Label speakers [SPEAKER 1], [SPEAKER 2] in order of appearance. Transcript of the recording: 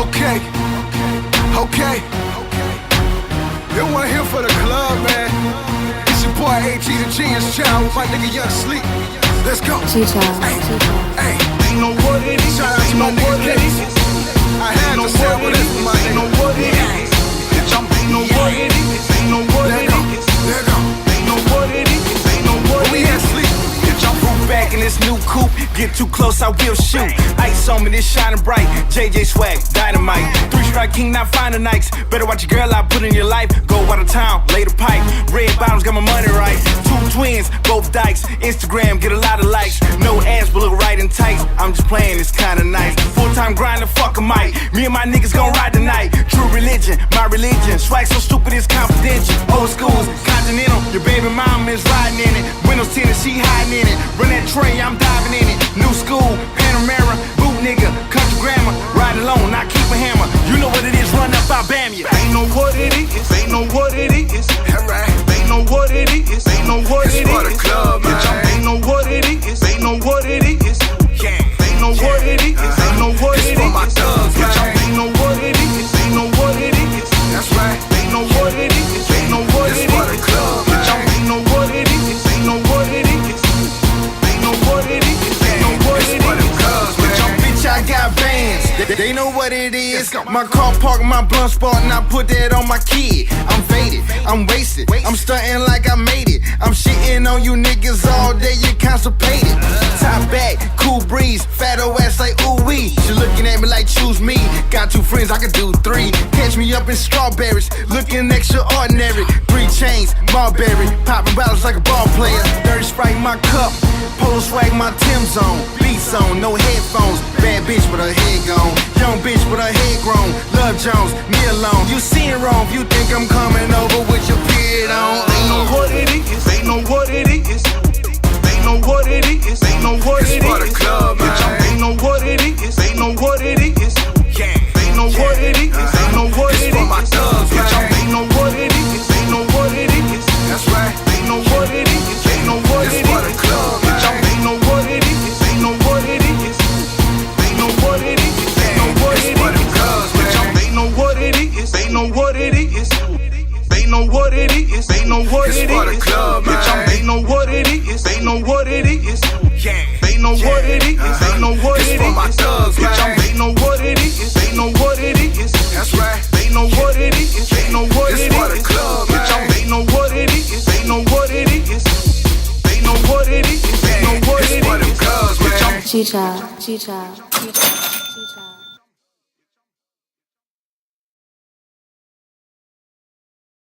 [SPEAKER 1] Okay, okay. They want here for the club, man. It's your boy AG the Genius Child with my nigga Young Sleep. Let's go. Hey, ain't no what it is. Shout out to my nigga Kenny. I had no sample this for my nigga. Ain't no what it is. Ain't no what it is. Ain't no what it is. There go. Ain't no what it is. Ain't no what it is. We at sleep.
[SPEAKER 2] Back in this new coupe, get too close, I will shoot. Ice on me, this shining bright. JJ swag, dynamite. 3-strike king, not finding nights. Better watch your girl I put in your life. Go out of town, lay the pipe. Red bottoms, got my money right. 2 twins, both dykes. Instagram, get a lot of likes. No ass, but look right and tight. I'm just playing, it's kinda nice. Full-time grinding, fuck a mic. Me and my niggas gon' ride tonight. True religion, my religion. Swag so stupid, it's confidential. Old schools, continental. Your baby mama is riding in it. Windows tinted, she hiding in it. Run that tray, I'm diving in it. New school, Panamera, boot nigga, country grammar. Riding alone, not keep a hammer. You know what it is, run up, I bam you.
[SPEAKER 1] Ain't no what it is, ain't no what it is. Ain't no what it is, ain't no what it is. It's for the club, man. Ain't no what it is, ain't no what it is. Ain't no what it is, ain't no what it is. It's for my thugs, man. Ain't no what it is, ain't no what it is. That's right. Ain't no what it is, ain't no what it is. It's for the club, man. Ain't no what it is, ain't no what it is.
[SPEAKER 2] I got bands, they know what it is. My car parked my blunt spot and I put that on my kid. I'm faded, I'm wasted, I'm stunting like I made it. I'm shitting on you niggas all day, you constipated. Top back, cool breeze, fat ass like ooh wee. She looking at me like choose me. Got 2 friends, I could do 3. Catch me up in strawberries, looking extraordinary. 3 chains, Marbury, popping bottles like a ball player. Dirty Sprite my cup, polo swag my Tim's on. Beats on, no headphones. Bad bitch with her head gone. Young bitch with her head grown. Love Jones, me alone. You seen wrong if you think I'm coming over with your beard on.
[SPEAKER 1] Ain't no what it is, ain't no what it is. Ain't no what it is, ain't no what it is. It's for the club, man. Ain't no what it is, ain't no what it is. Ain't no what it is, ain't no what it is. It's for my thugs, man. Ain't no what it is, ain't no what it is. That's right. Ain't no what it is, ain't no what it is. It's for the club, man. Ain't no what it is, ain't no what it is. Ain't no what it is, ain't no what it is. It's for the club, man. Ain't no what it is, ain't no what it is. Ain't no what it is, ain't no what it is. It's for the club, man. Ain't no what it is, ain't no what it is. Ain't no what it is, ain't no what it is. It's for my thugs, man. Ain't no what it is, ain't no what it is. That's right. Ain't no what it is, ain't no what it is. It's for the club, man. Ain't no what it is, ain't no what it is. Ain't no what it is, ain't no what it is. It's for the club, man.
[SPEAKER 3] G-Child.